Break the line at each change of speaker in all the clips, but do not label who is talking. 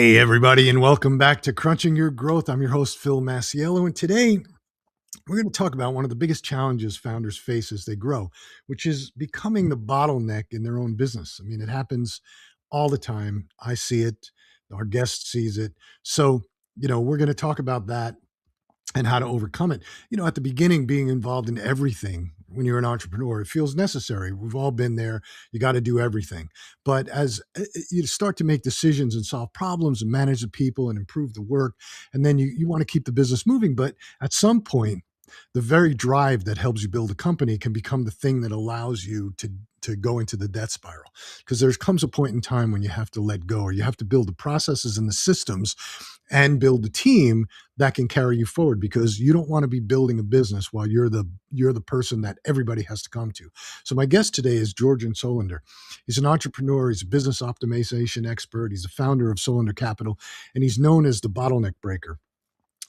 Hey, everybody, and welcome back to Crunching Your Growth. I'm your host, Phil Masiello, and today we're going to talk about one of the biggest challenges founders face as they grow, which is becoming the bottleneck in their own business. I mean, it happens all the time. I see it, our guest sees it. So, we're going to talk about that and how to overcome it. At the beginning, being involved in everything when you're an entrepreneur, it feels necessary. We've all been there. You got to do everything. But as you start to make decisions and solve problems and manage the people and improve the work, and then you want to keep the business moving. But at some point, the very drive that helps you build a company can become the thing that allows you to go into the death spiral, because there comes a point in time when you have to let go, or you have to build the processes and the systems and build a team that can carry you forward, because you don't want to be building a business while you're the person that everybody has to come to. So my guest today is Georgian Solander. He's an entrepreneur. He's a business optimization expert. He's the founder of Solander Capital, and he's known as the bottleneck breaker.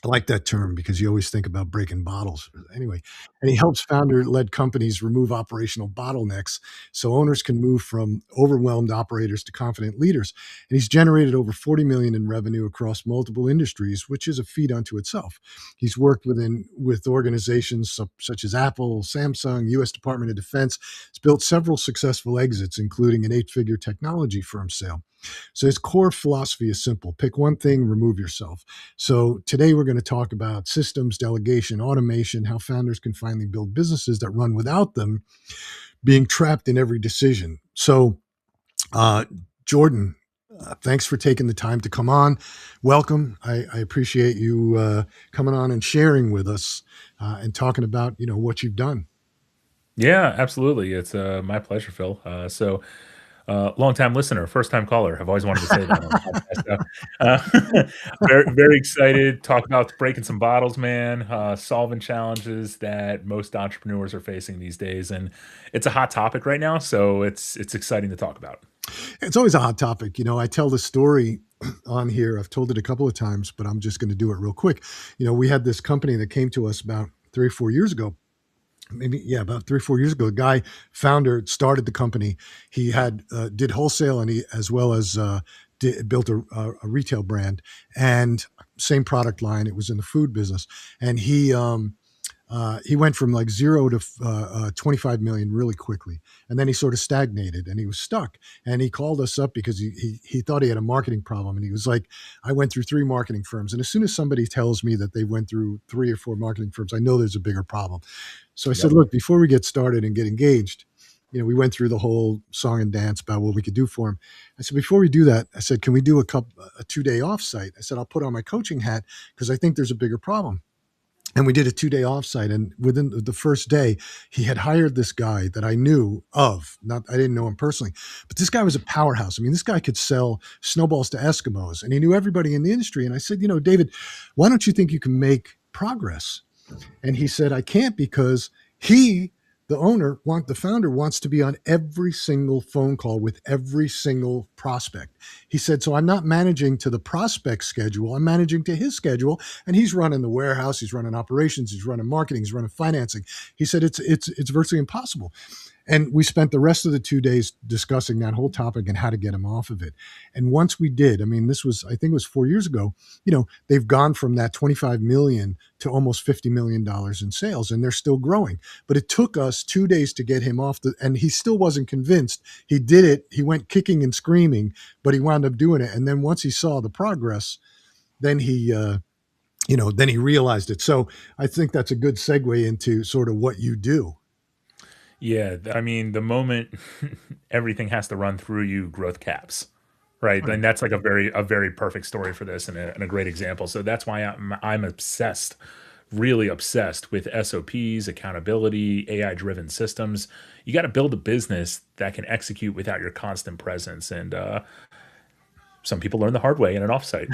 I like that term because you always think about breaking bottles. Anyway, and he helps founder-led companies remove operational bottlenecks so owners can move from overwhelmed operators to confident leaders. And he's generated over 40 million in revenue across multiple industries, which is a feat unto itself. He's worked with organizations such as Apple, Samsung, U.S. Department of Defense. He's built several successful exits, including an 8-figure technology firm sale. So his core philosophy is simple: pick one thing, remove yourself. So today we're going to talk about systems, delegation, automation, how founders can finally build businesses that run without them being trapped in every decision. So, Jordan, thanks for taking the time to come on. Welcome. I appreciate you coming on and sharing with us and talking about what you've done.
Yeah, absolutely. It's my pleasure, Phil. Long-time listener, first-time caller. I've always wanted to say that on the podcast. Very, very excited. Talk about breaking some bottles, man. Solving challenges that most entrepreneurs are facing these days, and it's a hot topic right now. So it's exciting to talk about.
It's always a hot topic. I tell the story on here. I've told it a couple of times, but I'm just going to do it real quick. We had this company that came to us about 3 or 4 years ago. About 3 or 4 years ago. A guy, founder, started the company. He had did wholesale, and he as well as built a retail brand, and same product line. It was in the food business, and he went from like 0 to 25 million really quickly. And then he sort of stagnated and he was stuck. And he called us up because he thought he had a marketing problem. And he was like, I went through 3 marketing firms. And as soon as somebody tells me that they went through 3 or 4 marketing firms, I know there's a bigger problem. So I said, look, before we get started and get engaged, we went through the whole song and dance about what we could do for him. I said, before we do that, I said, can we do a 2-day offsite? I said, I'll put on my coaching hat because I think there's a bigger problem. And we did a 2-day offsite. And within the first day, he had hired this guy that I knew of. I didn't know him personally, but this guy was a powerhouse. I mean, this guy could sell snowballs to Eskimos, and he knew everybody in the industry. And I said, David, why don't you think you can make progress? And he said, I can't, because the founder wants to be on every single phone call with every single prospect. He said, so I'm not managing to the prospect schedule. I'm managing to his schedule. And he's running the warehouse. He's running operations. He's running marketing. He's running financing. He said, it's virtually impossible. And we spent the rest of the 2 days discussing that whole topic and how to get him off of it. And once we did, I mean, I think it was 4 years ago, they've gone from that 25 million to almost $50 million in sales, and they're still growing. But it took us 2 days to get him off and he still wasn't convinced. He did it. He went kicking and screaming, but he wound up doing it. And then once he saw the progress, then he realized it. So I think that's a good segue into sort of what you do.
Yeah, I mean, the moment everything has to run through you, growth caps, right? And that's like a very perfect story for this, and a great example. So that's why I'm obsessed, really obsessed with SOPs, accountability, AI-driven systems. You got to build a business that can execute without your constant presence. And some people learn the hard way in an offsite,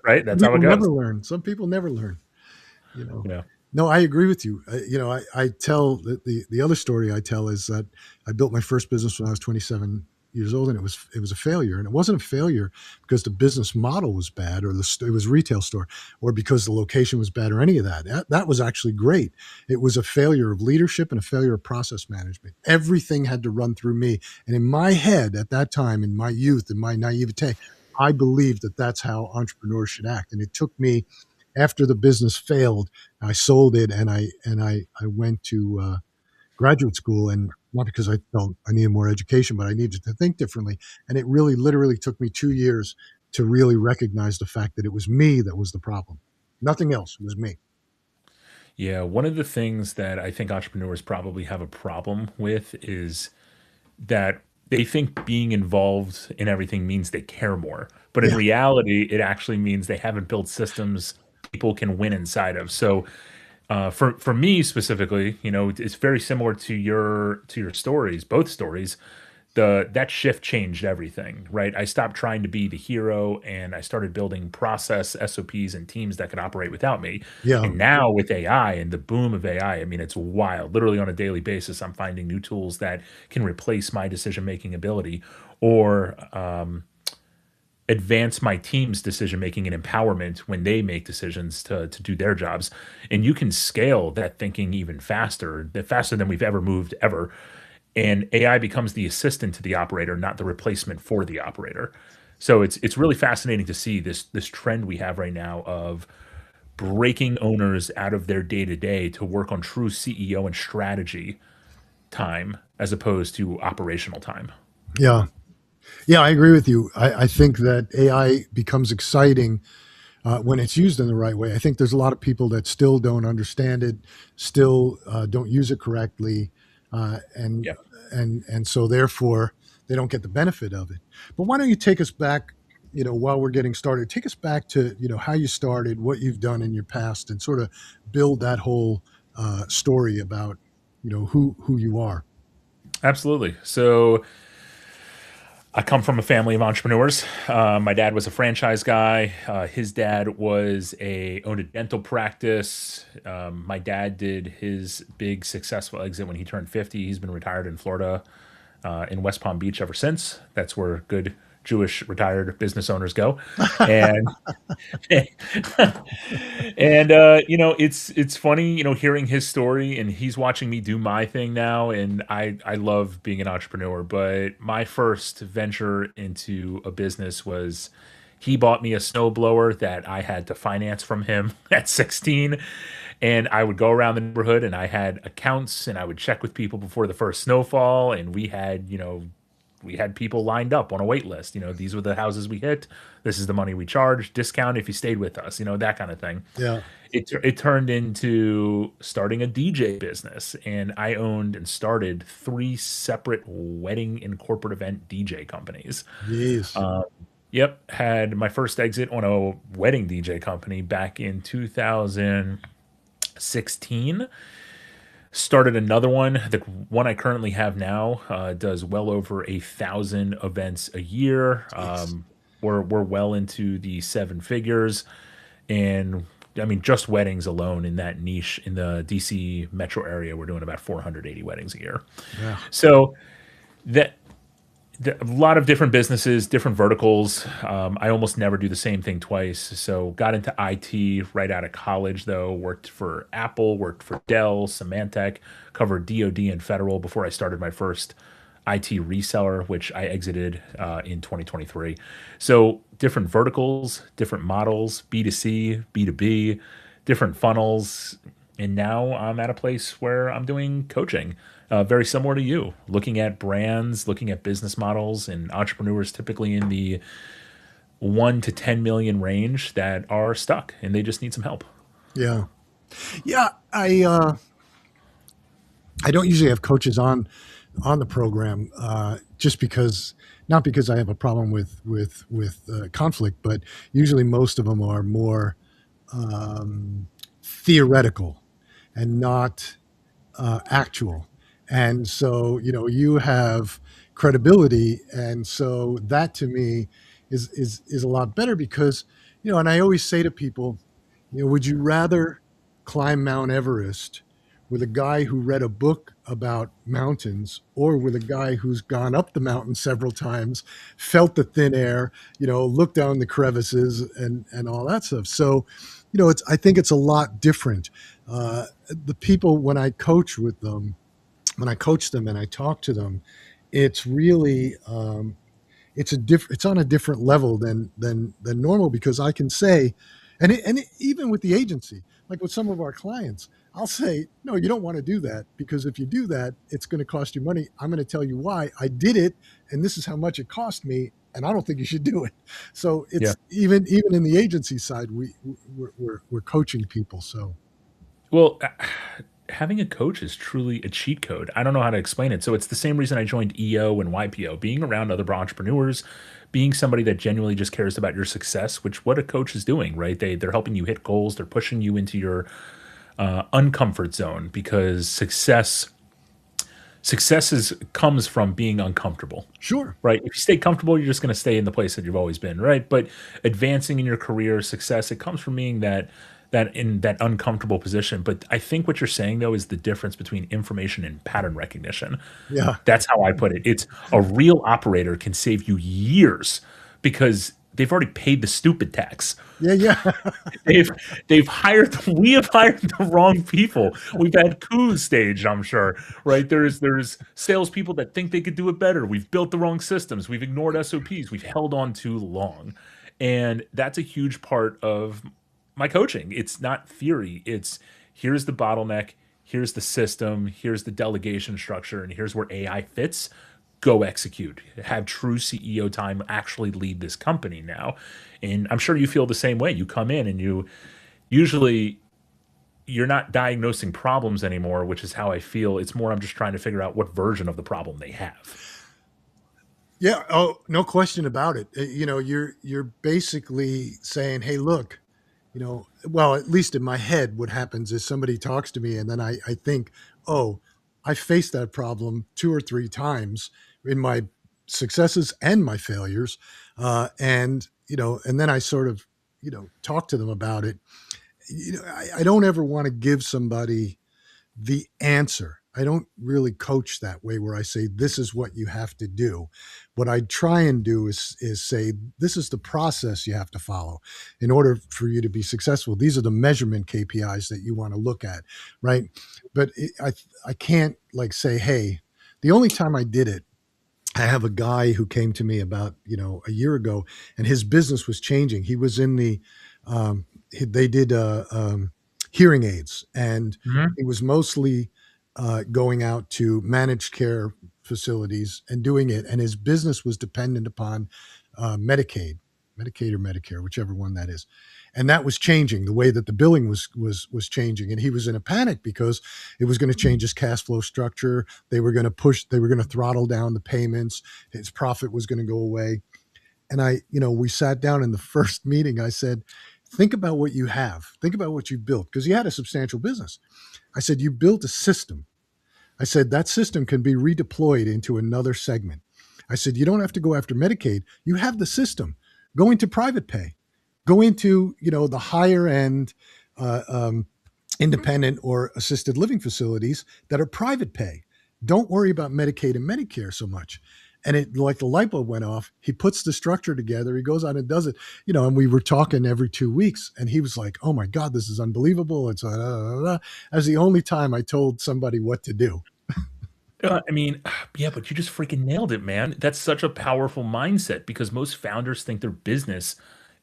right? That's how it goes.
Some people never learn.
Yeah.
No, I agree with you. I tell the other story I tell is that I built my first business when I was 27 years old, and it was a failure. And it wasn't a failure because the business model was bad, or it was a retail store, or because the location was bad, or any of that. That was actually great. It was a failure of leadership and a failure of process management. Everything had to run through me. And in my head at that time, in my youth, in my naivete, I believe that that's how entrepreneurs should act. And it took me, after the business failed, I sold it, and I went to graduate school, and not because I felt I needed more education, but I needed to think differently. And it really literally took me 2 years to really recognize the fact that it was me that was the problem. Nothing else. It was me.
Yeah, one of the things that I think entrepreneurs probably have a problem with is that they think being involved in everything means they care more. But in
Yeah.
reality, it actually means they haven't built systems people can win inside of. So for me specifically, it's very similar to your stories, both stories. That shift changed everything, right? I stopped trying to be the hero and I started building process SOPs and teams that could operate without me.
Yeah.
And now with AI and the boom of AI, I mean, it's wild. Literally on a daily basis, I'm finding new tools that can replace my decision making ability or advance my team's decision making and empowerment when they make decisions to do their jobs. And you can scale that thinking even faster, faster than we've ever moved ever. And AI becomes the assistant to the operator, not the replacement for the operator. So it's really fascinating to see this trend we have right now of breaking owners out of their day to day to work on true CEO and strategy time as opposed to operational time.
Yeah. Yeah, I agree with you. I think that AI becomes exciting when it's used in the right way. I think there's a lot of people that still don't understand it, still don't use it correctly, and
Yeah,
and so therefore they don't get the benefit of it. But why don't you take us back? While we're getting started, take us back to how you started, what you've done in your past, and sort of build that whole story about who you are.
absolutely. So I come from a family of entrepreneurs. My dad was a franchise guy. His dad owned a dental practice. My dad did his big successful exit when he turned 50. He's been retired in Florida, in West Palm Beach ever since. That's where good Jewish retired business owners go. And and it's funny, hearing his story, and he's watching me do my thing now, and I love being an entrepreneur. But my first venture into a business was he bought me a snowblower that I had to finance from him at 16. And I would go around the neighborhood and I had accounts and I would check with people before the first snowfall. And we had people lined up on a wait list. These were the houses we hit. This is the money we charge. Discount if you stayed with us. That kind of thing.
Yeah.
It turned into starting a DJ business, and I owned and started three separate wedding and corporate event DJ companies.
Yes.
Yep, had my first exit on a wedding DJ company back in 2016. Started another one. The one I currently have now does well over 1,000 events a year.
Jeez.
We're well into the seven figures, and I mean just weddings alone in that niche in the DC metro area, we're doing about 480 weddings a year.
Yeah.
So that a lot of different businesses, different verticals. I almost never do the same thing twice. So got into IT right out of college, though. Worked for Apple, worked for Dell, Symantec, covered DoD and federal before I started my first IT reseller, which I exited in 2023. So different verticals, different models, B2C, B2B, different funnels. And now I'm at a place where I'm doing coaching, very similar to you, looking at brands, looking at business models, and entrepreneurs typically in the 1 to 10 million range that are stuck and they just need some help.
Yeah. Yeah. I don't usually have coaches on the program, just because, not because I have a problem with conflict, but usually most of them are more theoretical and not actual. And so, you have credibility, and so that to me is a lot better because, and I always say to people, would you rather climb Mount Everest with a guy who read a book about mountains, or with a guy who's gone up the mountain several times, felt the thin air, looked down the crevices and all that stuff. So, I think it's a lot different. The people, when I coach with them, when I coach them and I talk to them, it's really it's on a different level than normal, because I can say, even with the agency, like with some of our clients, I'll say, no, you don't want to do that, because if you do that, it's going to cost you money. I'm going to tell you why I did it, and this is how much it cost me, and I don't think you should do it. So
Yeah.
it's even in the agency side, we're coaching people. So
Well, having a coach is truly a cheat code. I don't know how to explain it. So it's the same reason I joined EO and YPO. Being around other entrepreneurs, being somebody that genuinely just cares about your success, which what a coach is doing, right? They're helping you hit goals. They're pushing you into your uncomfort zone, because success comes from being uncomfortable,
sure,
right? If you stay comfortable, you're just going to stay in the place that you've always been, right? But advancing in your career, success, it comes from being that in that uncomfortable position. But I think what you're saying though is the difference between information and pattern recognition.
yeah,
That's how I put it. It's a real operator can save you years because they've already paid the stupid tax.
yeah, yeah,
They've they've hired we have hired the wrong people. We've had coups staged, I'm sure, right? There's salespeople that think they could do it better. We've built the wrong systems. We've ignored SOPs. We've held on too long, and that's a huge part of my coaching. It's not theory. It's here's the bottleneck. Here's the system. Here's the delegation structure, and here's where AI fits. Go execute. Have true CEO time. Actually lead this company now. And I'm sure you feel the same way. You come in and you usually you're not diagnosing problems anymore, which is how I feel. It's more I'm just trying to figure out what version of the problem they have.
yeah. Oh, no question about it. You're basically saying, hey, look, well, at least in my head, what happens is somebody talks to me, and then I think, oh, I faced that problem 2 or 3 times in my successes and my failures. And then I sort of, talk to them about it. I don't ever want to give somebody the answer. I don't really coach that way where I say this is what you have to do. What I try and do is say this is the process you have to follow in order for you to be successful. These are the measurement KPIs that you want to look at, right? But I can't like say, hey, the only time I did it, I have a guy who came to me about a year ago, and his business was changing. He was in the they did hearing aids, and
Mhm.
he was mostly going out to managed care facilities and doing it. And his business was dependent upon Medicaid or Medicare, whichever one that is. And that was changing. The way that the billing was changing, and he was in a panic because it was going to change his cash flow structure. They were going to throttle down the payments. His profit was going to go away. And we sat down in the first meeting. I said, think about what you have. Think about what you've built, because he had a substantial business. I said, you built a system. I said, that system can be redeployed into another segment. I said, you don't have to go after Medicaid. You have the system. Go into private pay. Go into, the higher end uh, um, independent or assisted living facilities that are private pay. Don't worry about Medicaid and Medicare so much. And it, like, the light bulb went off. He puts the structure together. He goes out and does it, and we were talking every 2 weeks. And he was like, oh my God, this is unbelievable. It's That's the only time I told somebody what to do.
I mean, yeah, but you just freaking nailed it, man. That's such a powerful mindset because most founders think their business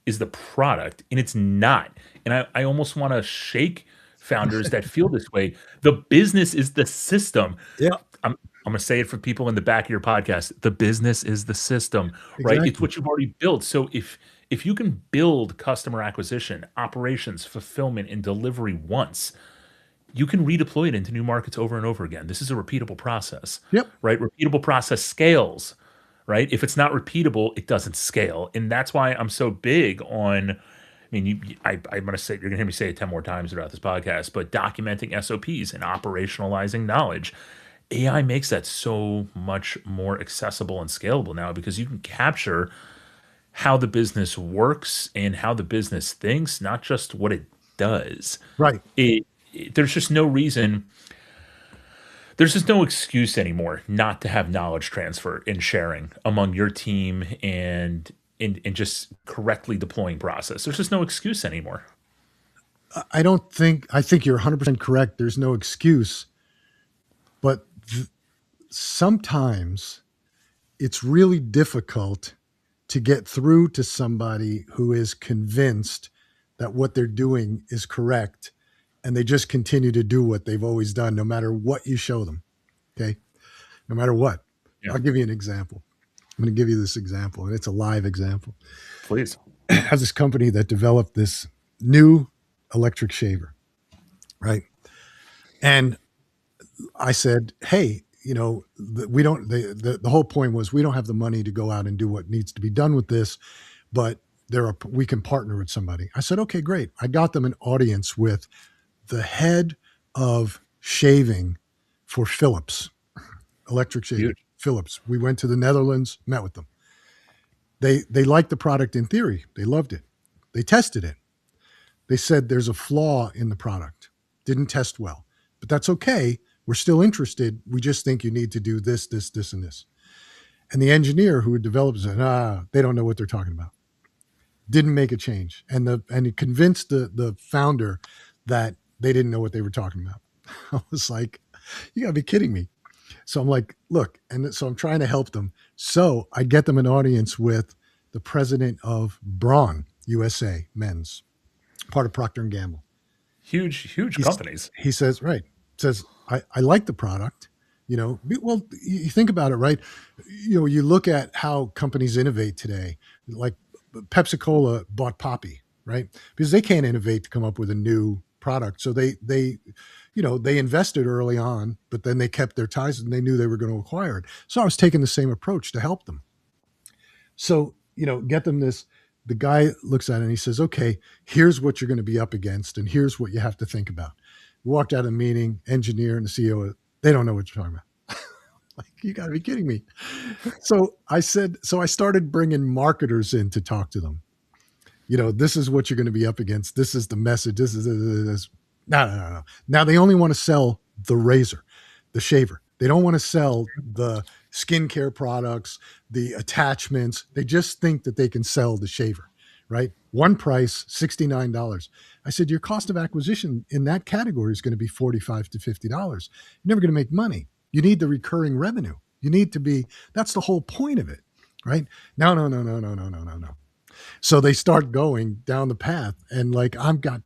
is the product, and it's not. And I almost want to shake founders that feel this way. The business is the system.
Yeah,
I'm going to say it for people in the back of your podcast. The business is the system, right? It's
exactly.
what you've already built. So if you can build customer acquisition, operations, fulfillment, and delivery once, you can redeploy it into new markets over and over again. This is a repeatable process,
Yep.
right? Repeatable process scales, right? If it's not repeatable, it doesn't scale. And that's why I'm so big on, I mean, I'm going to say, you're going to hear me say it 10 more times throughout this podcast, but documenting SOPs and operationalizing knowledge. AI makes that so much more accessible and scalable now because you can capture how the business works and how the business thinks, not just what it does.
Right.
There's just no reason, there's just no excuse anymore not to have knowledge transfer and sharing among your team and just correctly deploying process. There's just no excuse anymore.
I think you're 100% correct. There's no excuse, but sometimes it's really difficult to get through to somebody who is convinced that what they're doing is correct and they just continue to do what they've always done no matter what you show them. Okay, no matter what.
Yeah,
I'll give you an example. I'm going to give you this example, and it's a live example.
please.
I have this company that developed this new electric shaver, right? And I said, hey, we don't. The whole point was we don't have the money to go out and do what needs to be done with this, but we can partner with somebody. I said, okay, great. I got them an audience with the head of shaving for Philips, electric shaving.
Huge.
Philips. We went to the Netherlands, met with them. They liked the product in theory. They loved it. They tested it. They said there's a flaw in the product. Didn't test well. But that's okay. We're still interested. We just think you need to do this, this, this, and this. And the engineer who had developed said, they don't know what they're talking about. Didn't make a change. And he convinced the founder that they didn't know what they were talking about. I was like, you gotta be kidding me. So I'm like, look, and so I'm trying to help them. So I get them an audience with the president of Braun USA Men's, part of Procter and Gamble.
Huge companies.
He says, right, says, I like the product. Well, you think about it, right? You look at how companies innovate today, like Pepsi-Cola bought Poppy, right? Because they can't innovate to come up with a new product. So they invested early on, but then they kept their ties and they knew they were going to acquire it. So I was taking the same approach to help them. So, get them this. The guy looks at it and he says, okay, here's what you're going to be up against, and here's what you have to think about. We walked out of the meeting, engineer and the CEO, they don't know what you're talking about. Like, you got to be kidding me. So I started bringing marketers in to talk to them. This is what you're going to be up against. This is the message. This is this. No. Now they only want to sell the razor, the shaver. They don't want to sell the skincare products, the attachments. They just think that they can sell the shaver, right? One price, $69. I said, your cost of acquisition in that category is going to be $45 to $50. You're never going to make money. You need the recurring revenue. You need to be, that's the whole point of it, right? No. So they start going down the path, and like I've got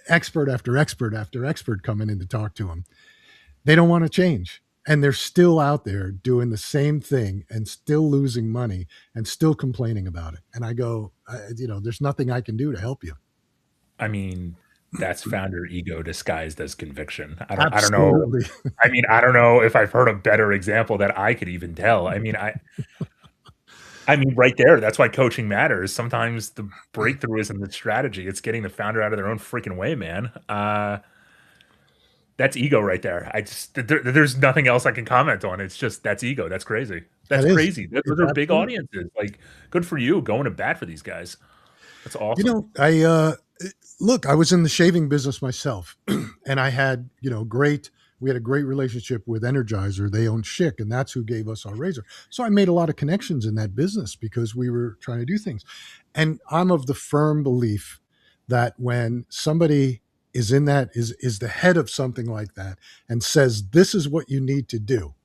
expert after expert after expert coming in to talk to them. They don't want to change. And they're still out there doing the same thing and still losing money and still complaining about it. And I go, there's nothing I can do to help you.
I mean, that's founder ego disguised as conviction. I don't know.
Absolutely.
I mean, I don't know if I've heard a better example that I could even tell. I mean, right there, that's why coaching matters. Sometimes the breakthrough isn't the strategy; it's getting the founder out of their own freaking way, man. That's ego right there. There's nothing else I can comment on. It's just that's ego. That's crazy. That's
That is.
crazy. Those
It's
are big
absolutely.
audiences. Like, good for you going to bat for these guys. That's awesome.
I look, I was in the shaving business myself, and I had, we had a great relationship with Energizer. They owned Schick, and that's who gave us our razor. So I made a lot of connections in that business because we were trying to do things. And I'm of the firm belief that when somebody is the head of something like that and says, this is what you need to do,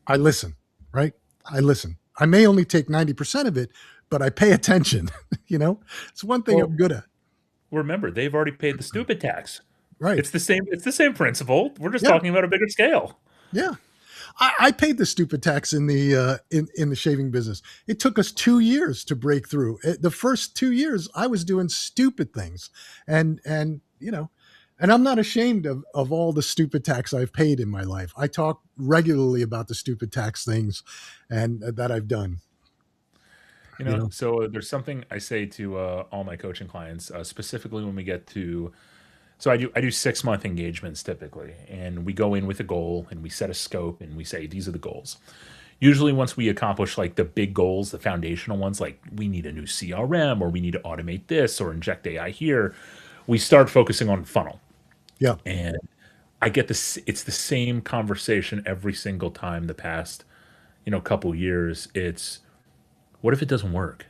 I listen, right? I listen. I may only take 90% of it, but I pay attention. It's one thing
Well,
I'm good at.
remember, they've already paid the stupid tax.
Right.
It's the same. It's the same principle. We're just
Yeah.
talking about a bigger scale.
Yeah. I paid the stupid tax in the shaving business. It took us 2 years to break through. The first 2 years, I was doing stupid things, and I'm not ashamed of all the stupid tax I've paid in my life. I talk regularly about the stupid tax things, and that I've done. You know,
So there's something I say to all my coaching clients, specifically when we get to. So I do 6 month engagements typically, and we go in with a goal and we set a scope and we say these are the goals. Usually, once we accomplish like the big goals, the foundational ones, like we need a new CRM or we need to automate this or inject AI here, we start focusing on funnel.
yeah,
And I get this. It's the same conversation every single time. The past, couple years, it's what if it doesn't work?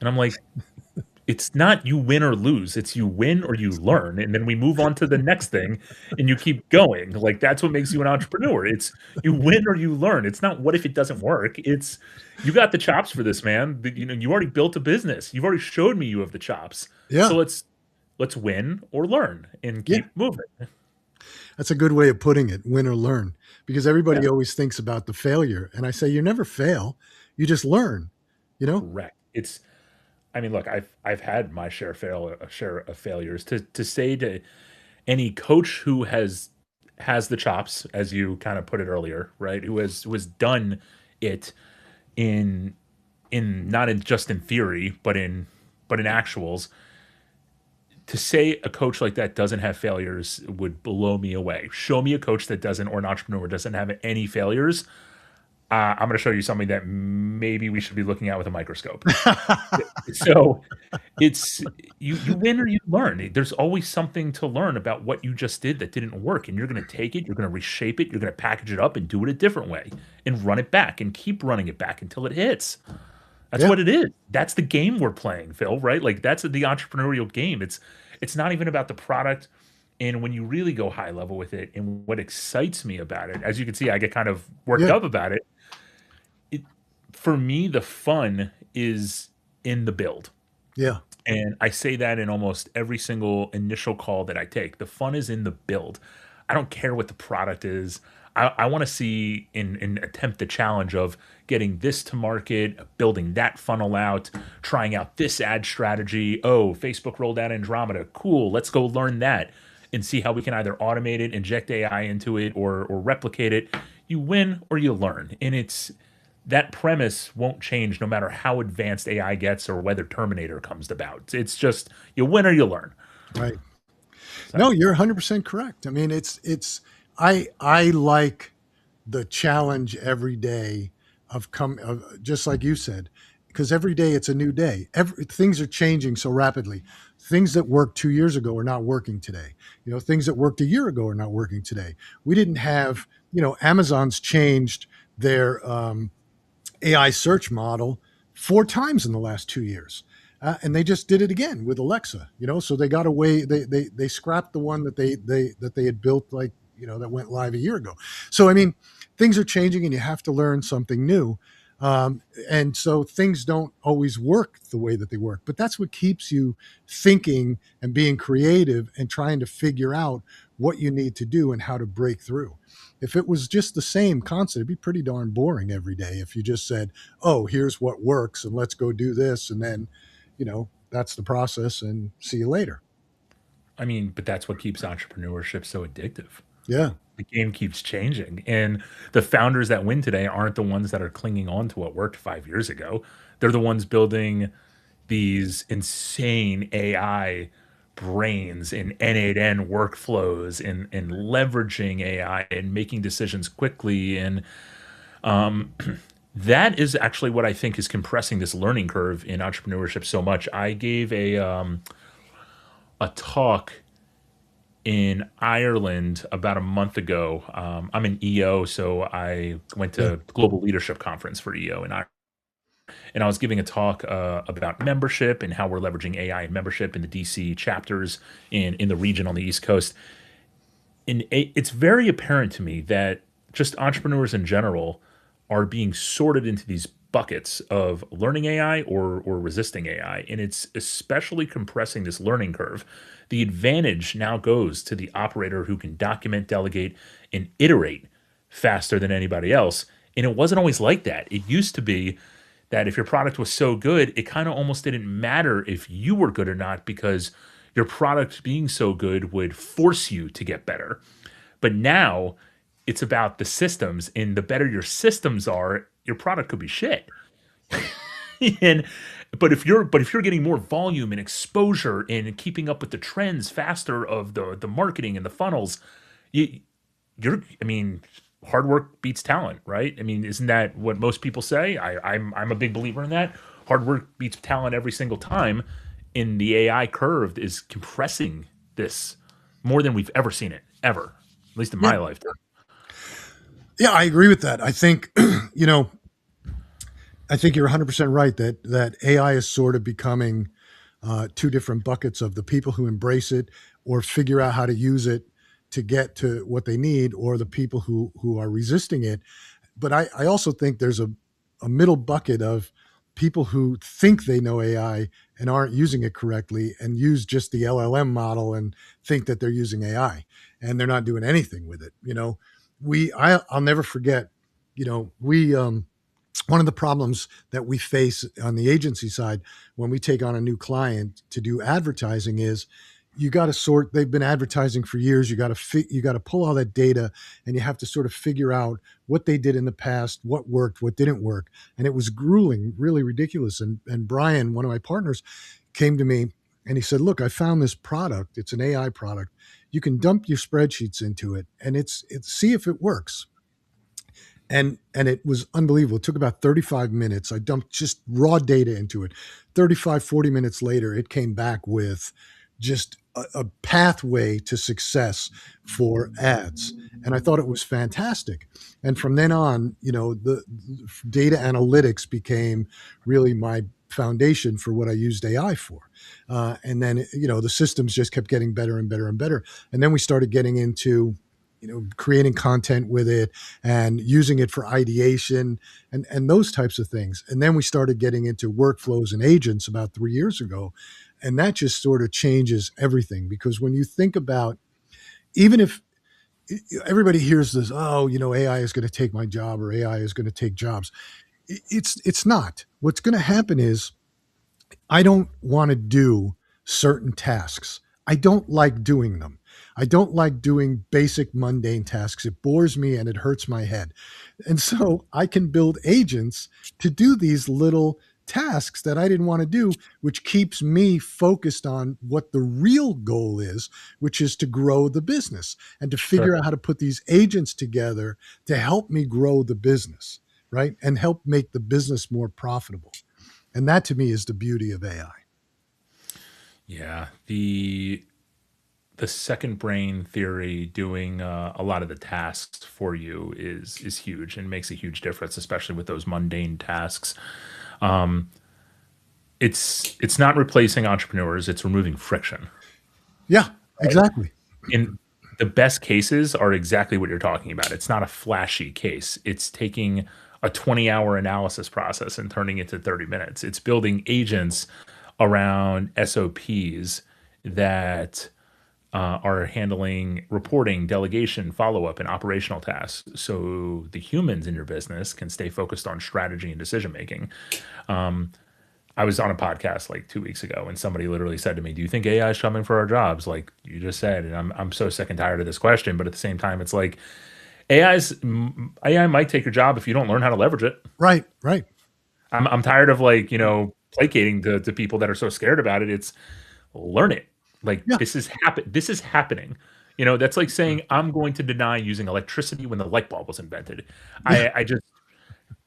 And I'm like, It's not you win or lose, it's you win or you learn, and then we move on to the next thing, and you keep going. Like, that's what makes you an entrepreneur. It's you win or you learn. It's not what if it doesn't work. It's you got the chops for this, man. You already built a business. You've already showed me you have the chops.
Yeah.
So let's win or learn and
Yeah.
keep moving.
That's a good way of putting it, win or learn, because
Yeah,
everybody always thinks about the failure. And I say, you never fail, you just learn, you know?
correct. It's I mean, look, I've had my share of failures. To say to any coach who has the chops, as you kind of put it earlier, right? Who has done it in not in just in theory, but in actuals. To say a coach like that doesn't have failures would blow me away. Show me a coach that doesn't, or an entrepreneur doesn't have any failures. I'm going to show you something that maybe we should be looking at with a microscope. So it's you win or you learn. There's always something to learn about what you just did that didn't work, and you're going to take it, you're going to reshape it, you're going to package it up and do it a different way and run it back and keep running it back until it hits. That's
Yeah.
what it is. That's the game we're playing, Phil, right? Like that's the entrepreneurial game. It's not even about the product. And when you really go high level with it, and what excites me about it, as you can see, I get kind of worked
Yeah.
up about it. It for me, the fun is in the build.
Yeah.
And I say that in almost every single initial call that I take. The fun is in the build. I don't care what the product is. I want to see and attempt the challenge of getting this to market, building that funnel out, trying out this ad strategy. Oh, Facebook rolled out Andromeda. Cool. Let's go learn that and see how we can either automate it, inject AI into it, or replicate it. You win or you learn. And it's that premise won't change no matter how advanced AI gets or whether Terminator comes about. It's just you win or you learn.
Right. No,
So
you're 100% correct. I mean, I like the challenge every day of just like you said, because every day it's a new day. Things are changing so rapidly. Things that worked 2 years ago are not working today. Things that worked a year ago are not working today. We didn't have, Amazon's changed their AI search model 4 times in the last 2 years. And they just did it again with Alexa, so they got away. They scrapped the one that they had built, like, that went live a year ago. So I mean, things are changing, and you have to learn something new. And so things don't always work the way that they work, but that's what keeps you thinking and being creative and trying to figure out what you need to do and how to break through. If it was just the same concept, it'd be pretty darn boring every day if you just said, oh, here's what works and let's go do this. And then, that's the process, and see you later.
I mean, but that's what keeps entrepreneurship so addictive.
Yeah.
The game keeps changing, and the founders that win today aren't the ones that are clinging on to what worked 5 years ago. They're the ones building these insane AI brains and N8N workflows and leveraging AI and making decisions quickly. And um, that is actually what I think is compressing this learning curve in entrepreneurship so much. I gave a talk in Ireland about a month ago. I'm an EO, so I went
Yeah.
to Global Leadership Conference for EO in Ireland, and I was giving a talk about membership and how we're leveraging AI in membership in the DC chapters in the region on the East Coast. And it's very apparent to me that just entrepreneurs in general are being sorted into these buckets of learning AI or resisting AI, and it's especially compressing this learning curve. The advantage now goes to the operator who can document, delegate, and iterate faster than anybody else. And it wasn't always like that. It used to be that if your product was so good, it kind of almost didn't matter if you were good or not, because your product being so good would force you to get better. But now it's about the systems, and the better your systems are, your product could be shit. and but if you're getting more volume and exposure and keeping up with the trends faster of the marketing and the funnels, you I mean, hard work beats talent, right? I mean, isn't that what most people say? I'm a big believer in that. Hard work beats talent every single time. And the AI curve is compressing this more than we've ever seen it, ever, at least in
Yeah.
my lifetime.
Yeah, I agree with that. I think, you know, I think you're 100% right that AI is sort of becoming two different buckets of the people who embrace it or figure out how to use it to get to what they need, or the people who are resisting it. But I also think there's a middle bucket of people who think they know AI and aren't using it correctly and use just the LLM model and think that they're using AI and they're not doing anything with it. I'll never forget, we one of the problems that we face on the agency side when we take on a new client to do advertising is you got to sort. They've been advertising for years. You got to pull all that data, and you have to sort of figure out what they did in the past, what worked, what didn't work. And it was grueling, really ridiculous. And Brian, one of my partners, came to me and he said, look, I found this product. It's an AI product. You can dump your spreadsheets into it and it's see if it works. And it was unbelievable. It took about 35 minutes. I dumped just raw data into it. 35, 40 minutes later, it came back with just a pathway to success for ads. And I thought it was fantastic. And from then on, the data analytics became really my foundation for what I used AI for. And then, the systems just kept getting better and better and better. And then we started getting into creating content with it and using it for ideation and those types of things. And then we started getting into workflows and agents about 3 years ago. And that just sort of changes everything, because when you think about, even if everybody hears this, oh, AI is going to take my job or AI is going to take jobs. It's not. What's going to happen is I don't want to do certain tasks. I don't like doing them. I don't like doing basic mundane tasks. It bores me and it hurts my head. And so I can build agents to do these little tasks that I didn't want to do, which keeps me focused on what the real goal is, which is to grow the business and to figure
Sure.
out how to put these agents together to help me grow the business, right? And help make the business more profitable. And that to me is the beauty of AI.
Yeah. The second brain theory doing a lot of the tasks for you is huge and makes a huge difference, especially with those mundane tasks. Um, it's not replacing entrepreneurs; it's removing friction.
Yeah,
Right?
exactly.
In the best cases are exactly what you're talking about. It's not a flashy case. It's taking a 20-hour analysis process and turning it to 30 minutes. It's building agents around SOPs that are handling reporting, delegation, follow up, and operational tasks. So the humans in your business can stay focused on strategy and decision making. Um, I was on a podcast like 2 weeks ago, and somebody literally said to me, "Do you think AI is coming for our jobs?" Like you just said, and I'm so sick and tired of this question. But at the same time, it's like AI might take your job if you don't learn how to leverage it.
Right, right.
I'm tired of like placating to people that are so scared about it. It's learn it. Like
Yeah.
this is happening. That's like saying I'm going to deny using electricity when the light bulb was invented.
Yeah.
I just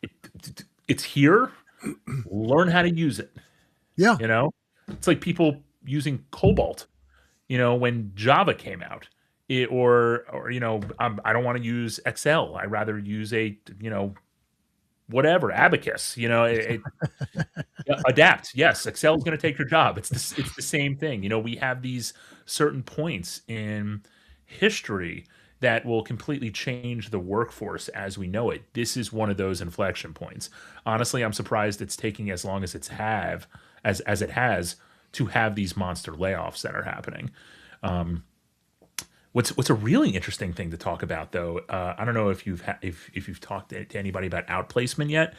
it, it's here. Learn how to use it.
Yeah.
You know, it's like people using Cobalt. When Java came out, or I don't want to use Excel. I rather use a whatever Abacus. Yeah, adapt. Yes, Excel is going to take your job. It's the same thing. We have these certain points in history that will completely change the workforce as we know it. This is one of those inflection points. Honestly, I'm surprised it's taking as long as as it has to have these monster layoffs that are happening. Um, what's a really interesting thing to talk about though, I don't know if if you've talked to anybody about outplacement yet,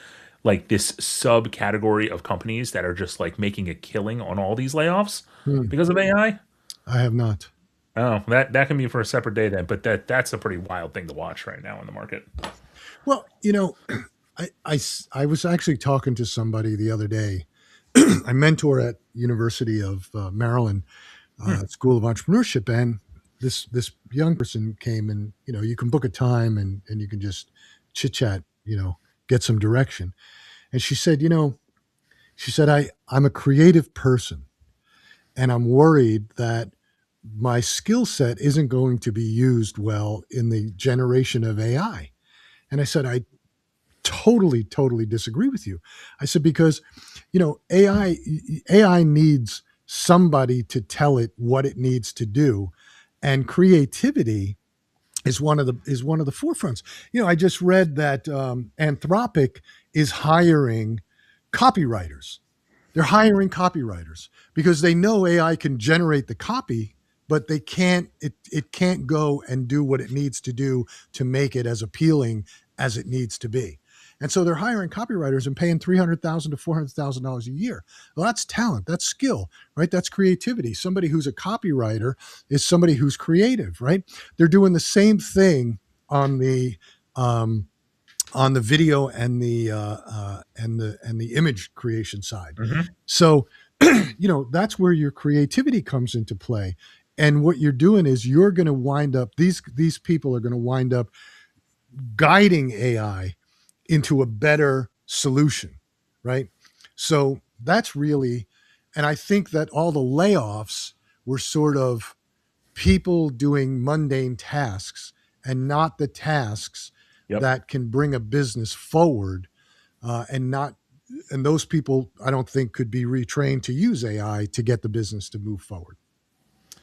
like this subcategory of companies that are just like making a killing on all these layoffs
Hmm.
because of AI.
I have not.
Oh, that can be for a separate day then, but that's a pretty wild thing to watch right now in the market.
Well, I was actually talking to somebody the other day. I mentor at University of Maryland
Hmm.
School of Entrepreneurship, and this young person came, and you can book a time and you can just chit chat, get some direction. And she said I'm a creative person, and I'm worried that my skill set isn't going to be used well in the generation of AI. And I said, I totally disagree with you. I said, because, AI needs somebody to tell it what it needs to do. And creativity is one of the forefronts. I just read that Anthropic is hiring copywriters. They're hiring copywriters because they know AI can generate the copy, but it can't go and do what it needs to do to make it as appealing as it needs to be. And so they're hiring copywriters and paying $300,000 to $400,000 a year. Well, that's talent, that's skill, right? That's creativity. Somebody who's a copywriter is somebody who's creative, right? They're doing the same thing on the um, on the video and the image creation side.
Mhm.
So, that's where your creativity comes into play. And what you're doing is you're going to wind up these people are going to wind up guiding AI into a better solution, right? So that's really, and I think that all the layoffs were sort of people doing mundane tasks and not the tasks
Yep.
that can bring a business forward, and not and those people I don't think could be retrained to use AI to get the business to move forward.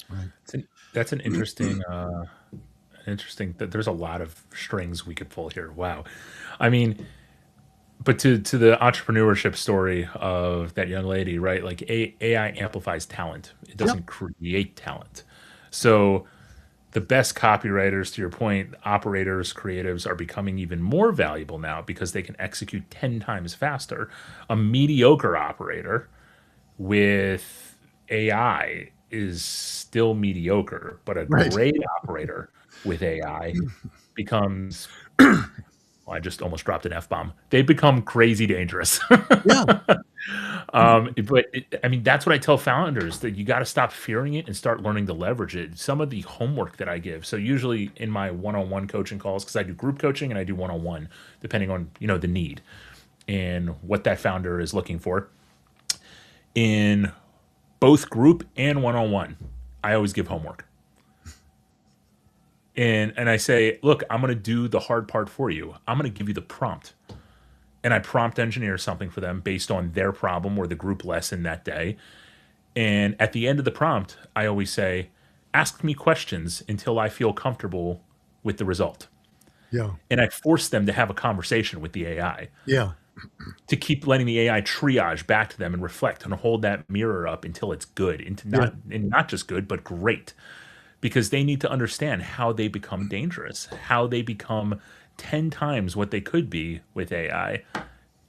Right.
That's an interesting that there's a lot of strings we could pull here. Wow. I mean, but to the entrepreneurship story of that young lady, right? Like AI amplifies talent. It
Yep.
doesn't create talent. So the best copywriters, to your point, operators, creatives are becoming even more valuable now because they can execute 10 times faster. A mediocre operator with AI is still mediocre, but a
Right.
great operator with AI becomes, well, I just almost dropped an F bomb. They become crazy dangerous.
Yeah.
I mean, that's what I tell founders that you got to stop fearing it and start learning to leverage it. Some of the homework that I give. So usually in my one-on-one coaching calls, because I do group coaching and I do one-on-one, depending on the need and what that founder is looking for. In both group and one-on-one, I always give homework. And I say, look, I'm going to do the hard part for you. I'm going to give you the prompt. And I prompt engineer something for them based on their problem or the group lesson that day. And at the end of the prompt, I always say, ask me questions until I feel comfortable with the result.
Yeah.
And I force them to have a conversation with the AI
Yeah.
to keep letting the AI triage back to them and reflect and hold that mirror up until it's good, into
Yeah.
not just good, but great. Because they need to understand how they become dangerous, how they become 10 times what they could be with AI.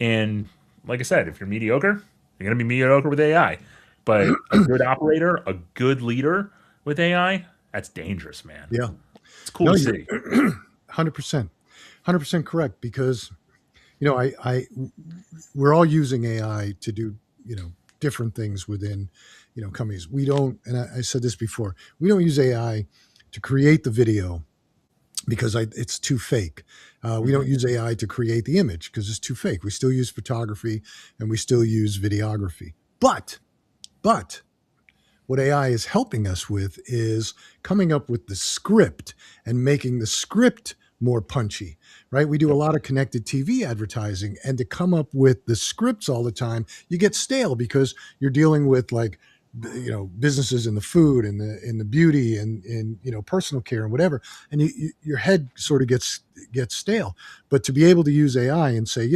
And like I said, if you're mediocre, you're going to be mediocre with AI. But a good operator, a good leader with AI, that's dangerous, man.
Yeah.
It's cool
No,
to
you're
see.
100%, 100% correct because I we're all using AI to do different things within companies. We don't, and I said this before, we don't use AI to create the video because it's too fake. We don't
Hmm.
use AI to create the image because it's too fake. We still use photography and we still use videography. But what AI is helping us with is coming up with the script and making the script more punchy, right? We do a
Yep.
lot of connected TV advertising, and to come up with the scripts all the time, you get stale because you're dealing with like businesses in the food and the beauty and in personal care and whatever, and your head sort of gets stale. But to be able to use AI and say,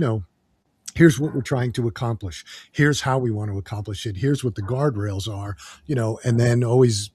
here's what we're trying to accomplish, here's how we want to accomplish it, here's what the guardrails are, and then always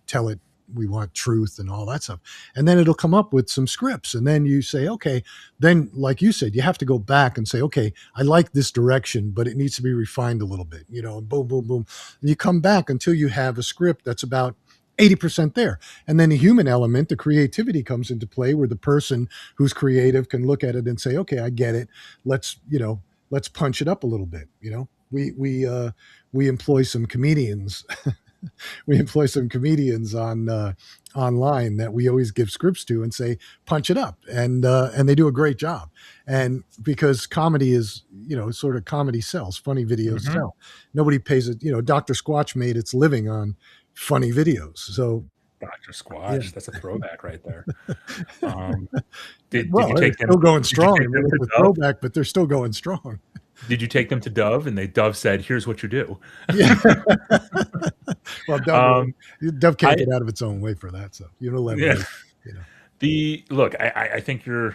tell it we want truth and all that stuff, and then it'll come up with some scripts, and then you say, okay, then like you said, you have to go back and say, okay, I like this direction but it needs to be refined a little bit, and boom boom boom, and you come back until you have a script that's about 80% there. And then the human element, the creativity comes into play where the person who's creative can look at it and say, okay, I get it. Let's punch it up a little bit. We employ some comedians. We employ some comedians on online that we always give scripts to and say punch it up, and they do a great job. And because comedy is sort of comedy sells, funny videos
Hmm.
sell. Nobody pays it. Dr. Squatch made its living on funny videos. So
Dr.
yeah,
Squatch, that's a throwback right there. Um, did you
well, they're
take them?
still going
Did you
strong.
take
I mean,
them to
it's a
go?
throwback, but they're still going strong.
Did you take them to Dove and they Dove said, "Here's what you do."
Yeah. Well,
Um,
Dove can't
I
get out of its own way for that, so
yeah.
unilaterally, you know.
The look, I think you're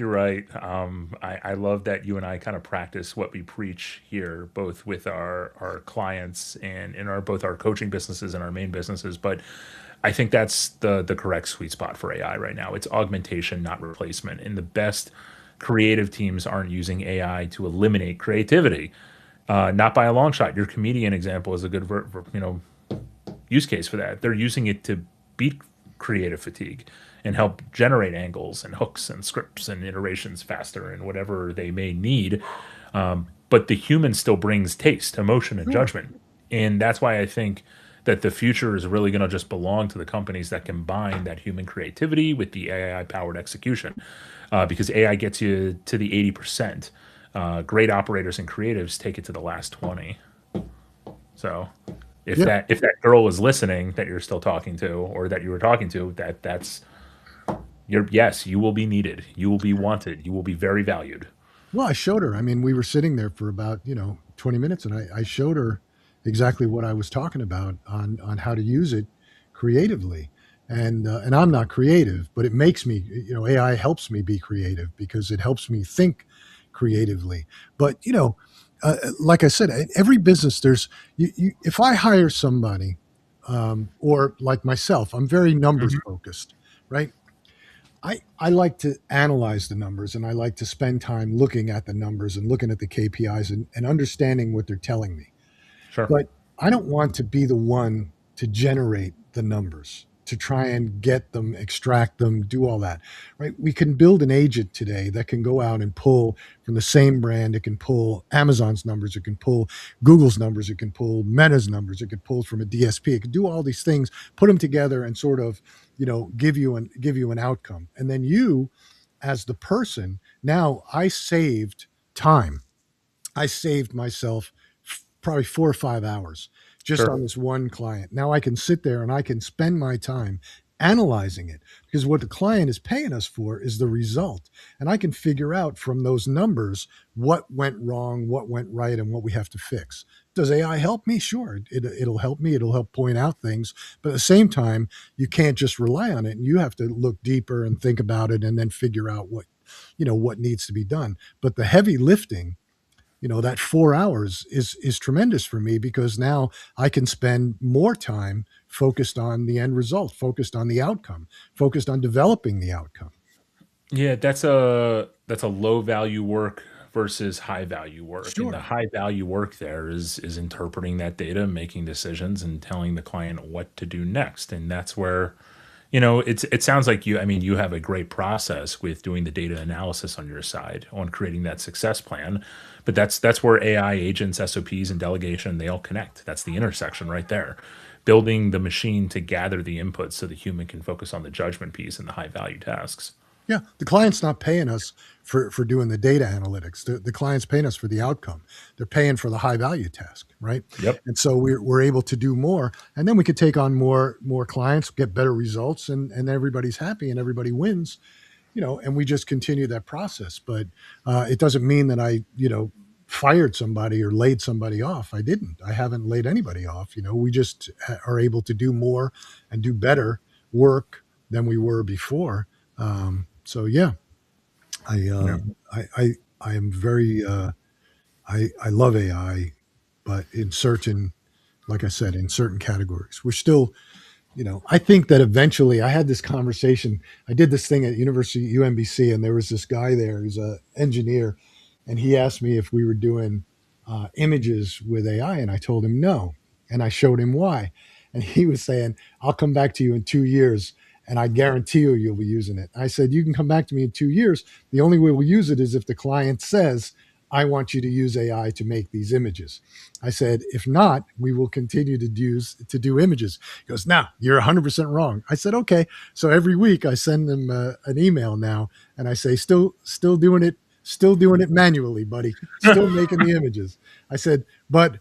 right. I love that you and I kind of practice what we preach here, both with our clients and in our both our coaching businesses and our main businesses. But I think that's the correct sweet spot for AI right now. It's augmentation, not replacement. And the best creative teams aren't using AI to eliminate creativity, not by a long shot. Your comedian example is a good use case for that. They're using it to beat creative fatigue and help generate angles and hooks and scripts and iterations faster and whatever they may need. But the human still brings taste, emotion, and
Sure.
judgment. And that's why I think that the future is really going to just belong to the companies that combine that human creativity with the AI powered execution. Because AI gets you to the 80%. Great operators and creatives take it to the last 20. So
Yeah.
if that girl is listening that you're still talking to or that you were talking to, that's you're yes, you will be needed. You will be wanted. You will be very valued.
Well, I showed her. I mean, we were sitting there for about, 20 minutes, and I showed her exactly what I was talking about on how to use it creatively. And I'm not creative, but it makes me, AI helps me be creative because it helps me think creatively. But, like I said, in every business, if I hire somebody, or like myself, I'm very numbers
Mhm.
focused, right? I like to analyze the numbers, and I like to spend time looking at the numbers and looking at the KPIs and understanding what they're telling me.
Sure.
But I don't want to be the one to generate the numbers, to try and get them, extract them, do all that, right? We can build an agent today that can go out and pull from the same brand. It can pull Amazon's numbers. It can pull Google's numbers. It can pull Meta's numbers. It can pull from a DSP. It can do all these things, put them together, and sort of, give you an outcome. And then you, as the person, now I saved time. I saved myself probably 4 or 5 hours just
Sure.
on this one client. Now I can sit there and I can spend my time analyzing it, because what the client is paying us for is the result. And I can figure out from those numbers what went wrong, what went right, and what we have to fix. Does AI help me? Sure, it'll help me. It'll help point out things. But at the same time, you can't just rely on it. And you have to look deeper and think about it and then figure out what needs to be done. But the heavy lifting, that 4 hours is tremendous for me, because now I can spend more time focused on the end result, focused on the outcome, focused on developing the outcome.
Yeah, that's a low value work versus high value work. And the
Sure.
high value work there is interpreting that data, making decisions, and telling the client what to do next. And that's where it sounds like you I mean, you have a great process with doing the data analysis on your side on creating that success plan, but that's where AI agents, SOPs, and delegation, they all connect. That's the intersection right there. Building the machine to gather the inputs so the human can focus on the judgment piece and the high value tasks.
Yeah, the client's not paying us for doing the data analytics. The client's paying us for the outcome. They're paying for the high value task, right?
Yep.
And so we're able to do more, and then we could take on more clients, get better results, and everybody's happy and everybody wins. And we just continue that process. But it doesn't mean that I, fired somebody or laid somebody off. I didn't. I haven't laid anybody off. We just are able to do more and do better work than we were before. So yeah, I,
Yeah.
uh, I am very, I love AI, but in certain, like I said, in certain categories, we're still, I think that eventually I had this conversation. I did this thing at University UMBC, and there was this guy there who's an engineer, and he asked me if we were doing images with AI, and I told him no, and I showed him why, and he was saying, "I'll come back to you in 2 years, and I guarantee you'll be using it." I said, "You can come back to me in 2 years. The only way we'll use it is if the client says." I want you to use AI to make these images. I said, if not, we will continue to do images. He goes, "No, you're 100% wrong." I said, "Okay." So every week I send them an email now, and I say, still doing it manually, buddy, still making the images. I said, but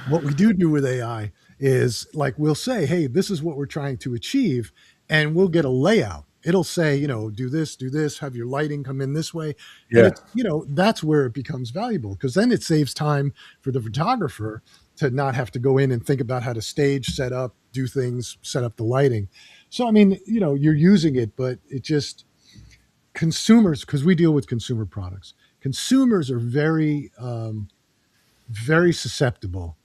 what we do with AI is, like, we'll say, "Hey, this is what we're trying to achieve," and we'll get a layout. it'll say, do this, have your lighting come in this way. And
Yeah.
it's, that's where it becomes valuable, because then it saves time for the photographer to not have to go in and think about how to stage, set up, do things, set up the lighting. So, I mean, you're using it, but it just, consumers, because we deal with consumer products, consumers are very susceptible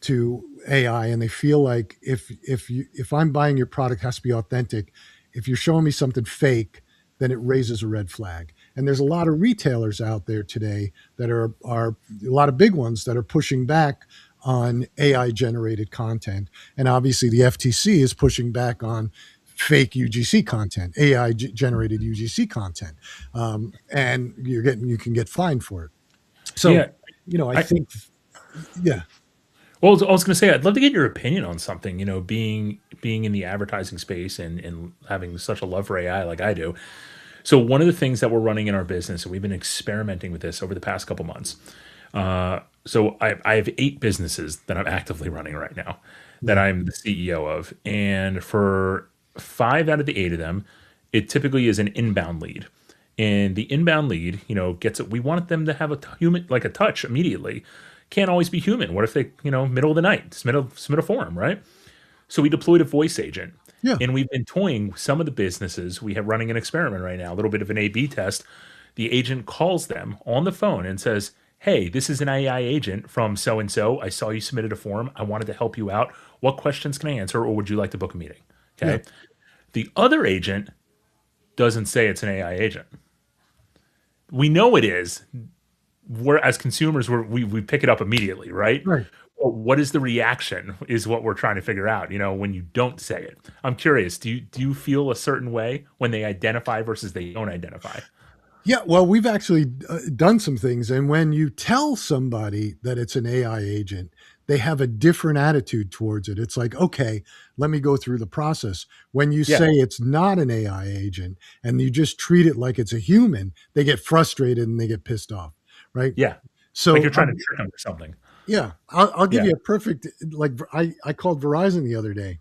to AI, and they feel like if I'm buying your product, it has to be authentic. If you're showing me something fake, then it raises a red flag. And there's a lot of retailers out there today that are a lot of big ones that are pushing back on AI generated content. And obviously the FTC is pushing back on fake UGC content, AI generated UGC content. And you can get fined for it. So,
Yeah.
I
I
think, yeah,
Well, I was going to say, I'd love to get your opinion on something. Being in the advertising space and having such a love for AI like I do. So one of the things that we're running in our business, and we've been experimenting with this over the past couple months. So I have 8 businesses that I'm actively running right now, that
yeah,
I'm the CEO of, and for 5 out of the 8 of them, it typically is an inbound lead. And the inbound lead, gets it. We want them to have a human, like a touch immediately. Can't always be human. What if they, middle of the night, submit a form, right? So we deployed a voice agent,
yeah,
and we've been toying with some of the businesses. We have running an experiment right now, a little bit of an A/B test. The agent calls them on the phone and says, "Hey, this is an AI agent from so and so. I saw you submitted a form. I wanted to help you out. What questions can I answer, or would you like to book a meeting?"
yeah,
Okay. The other agent doesn't say it's an AI agent. We know it is. We're, as consumers, we pick it up immediately, right?
right.
Well, what is the reaction is what we're trying to figure out, when you don't say it. I'm curious, do you feel a certain way when they identify versus they don't identify?
Yeah, well, we've actually done some things. And when you tell somebody that it's an AI agent, they have a different attitude towards it. It's like, okay, let me go through the process. When you
Yeah,
say it's not an AI agent and you just treat it like it's a human, they get frustrated and they get pissed off, right?
yeah. Like
So,
you're trying to trick them or something.
yeah, I'll give
Yeah.
you a perfect, like, I called Verizon the other day,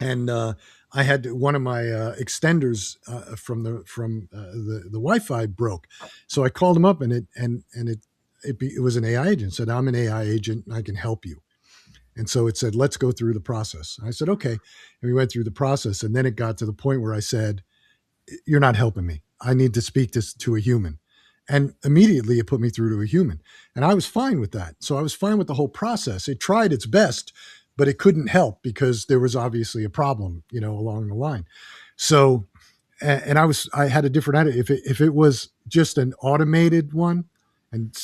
and I had one of my extenders from the Wi-Fi broke, so I called him up, and it was an AI agent. Said, "I'm an AI agent. I can help you." And so it said, "Let's go through the process." I said, "Okay," and we went through the process, and then it got to the point where I said, "You're not helping me. I need to speak to a human." And immediately it put me through to a human. And I was fine with that. So I was fine with the whole process. It tried its best, but it couldn't help because there was obviously a problem, along the line. So, and I had a different attitude. If it was just an automated one and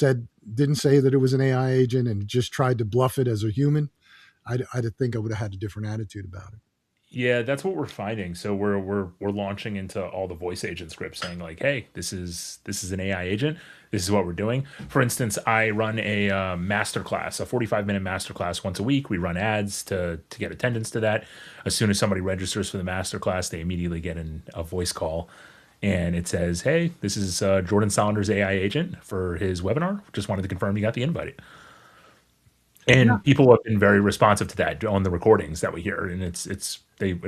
didn't say that it was an AI agent and just tried to bluff it as a human, I'd think I would have had a different attitude about it.
Yeah, that's what we're finding. So we're launching into all the voice agent scripts saying like, "Hey, this is an AI agent. This is what we're doing." For instance, I run a master class, a 45-minute master class once a week. We run ads to get attendance to that. As soon as somebody registers for the master class, they immediately get a voice call, and it says, "Hey, this is Jordan Saunders AI agent for his webinar. Just wanted to confirm you got the invite."
Yeah.
And people have been very responsive to that on the recordings that we hear, and it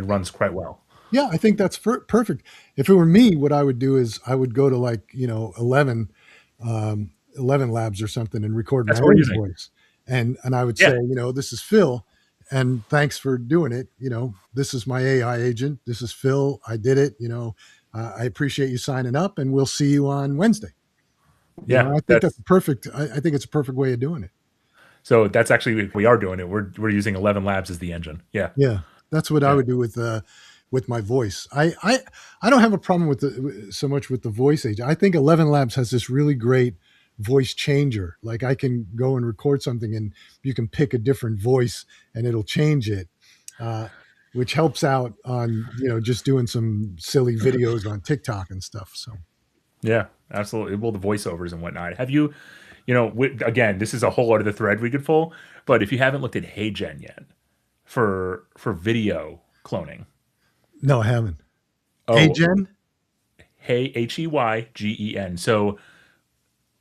runs quite well.
Yeah, I think that's perfect. If it were me, what I would do is I would go to, like, 11 labs or something and record my
That's what we're
own
using.
voice. And I would say,
Yeah,
"This is Phil, and thanks for doing it. This is my AI agent. This is Phil. I did it. I appreciate you signing up, and we'll see you on Wednesday."
yeah.
I think that's perfect. I think it's a perfect way of doing it.
So that's actually we are doing it. We're using 11 Labs as the engine. Yeah,
Yeah, that's what I
yeah.
would do with my voice. I don't have a problem so much with the voice agent. I think 11 Labs has this really great voice changer. Like, I can go and record something, and you can pick a different voice, and it'll change it, uh, which helps out on just doing some silly videos on TikTok and stuff. So,
Yeah, absolutely. Well, the voiceovers and whatnot. Have you, again, this is a whole other thread we could pull, but if you haven't looked at HeyGen yet for video cloning,
no, I haven't. Hey,
oh,
Jen.
Hey, HeyGen. So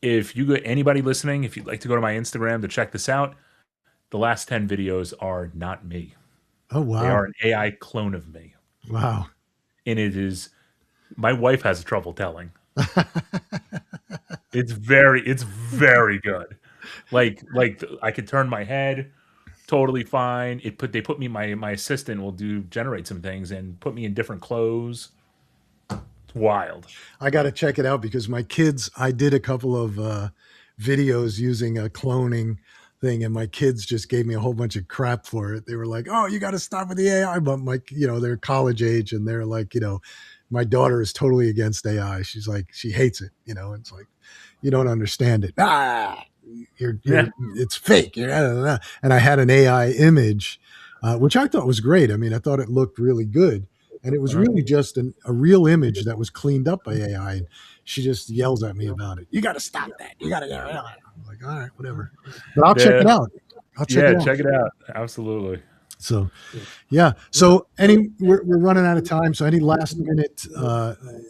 if you go, anybody listening, if you'd like to go to my Instagram to check this out, the last 10 videos are not me.
Oh,
They
wow.
are an AI clone of me.
Wow.
And it is My wife has trouble telling. It's very good. Like I could turn my head totally fine. They put me my assistant will do generate some things and put me in different clothes. It's wild.
I got to check it out because my kids, I did a couple of videos using a cloning thing, and my kids just gave me a whole bunch of crap for it. They were like, "Oh, you got to stop with the AI." But my, they're college age, and they're like, my daughter is totally against AI. She's like, she hates it. It's like, you don't understand it.
Yeah.
It's fake. And I had an AI image, which I thought was great. I mean, I thought it looked really good, and it was
Uh-huh.
really just a real image that was cleaned up by AI. And she just yells at me about it. You got to stop that. You got to get rid of it. I'm like, all right, whatever. But I'll check it
The
out. I'll check
Yeah,
it out.
check it out. Absolutely.
So, yeah. So, we're running out of time. So, any last minute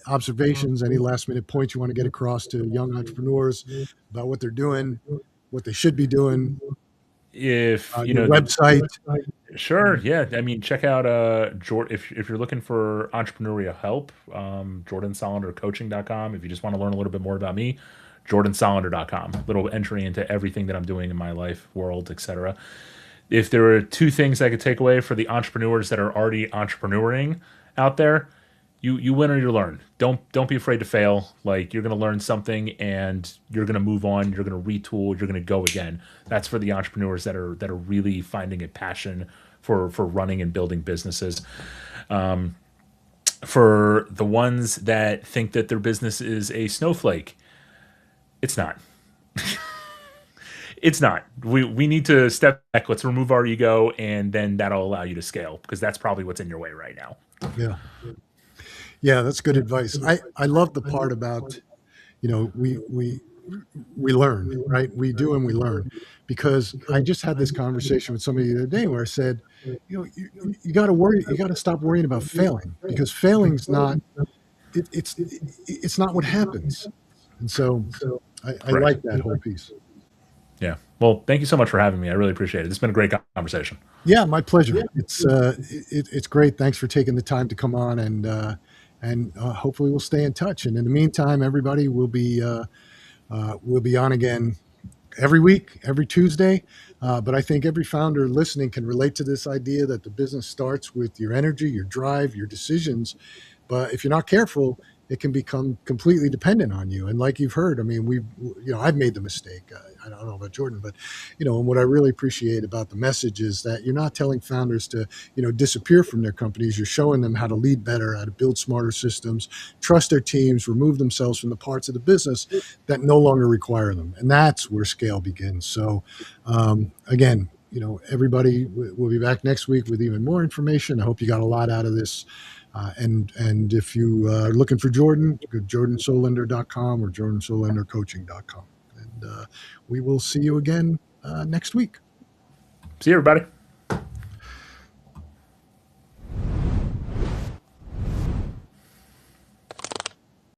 observations, any last minute points you want to get across to young entrepreneurs about what they're doing, what they should be doing,
If you
your
know the
website?
Sure, yeah. I mean, check out Jordan if you're looking for entrepreneurial help, jordansolandercoaching.com. If you just want to learn a little bit more about me, jordansolander.com. Little entry into everything that I'm doing in my life, world, etc. If there are two things I could take away for the entrepreneurs that are already entrepreneuring out there, you win or you learn. Don't be afraid to fail. Like you're gonna learn something and you're gonna move on. You're gonna retool. You're gonna go again. That's for the entrepreneurs that are really finding a passion for running and building businesses. For the ones that think that their business is a snowflake, it's not. It's not. We need to step back. Let's remove our ego, and then that'll allow you to scale because that's probably what's in your way right now.
Yeah. Yeah, that's good advice. I love the part about, we learn, right? We do and we learn, because I just had this conversation with somebody the other day where I said, you got to worry, you got to stop worrying about failing, because failing's not it's not what happens. And so I
Correct.
like that whole piece.
Yeah. Well, thank you so much for having me. I really appreciate it. It's been a great conversation.
Yeah, my pleasure. It's great. Thanks for taking the time to come on, and hopefully we'll stay in touch. And in the meantime, everybody will be on again every week, every Tuesday. But I think every founder listening can relate to this idea that the business starts with your energy, your drive, your decisions. But if you're not careful, it can become completely dependent on you. And like you've heard, I mean, I've made the mistake. I don't know about Jordan, but, and what I really appreciate about the message is that you're not telling founders to, disappear from their companies. You're showing them how to lead better, how to build smarter systems, trust their teams, remove themselves from the parts of the business that no longer require them. And that's where scale begins. So, again, everybody will be back next week with even more information. I hope you got a lot out of this. And if you are looking for Jordan, go to jordansolander.com or jordansolandercoaching.com. And we will see you again next week.
See you, everybody.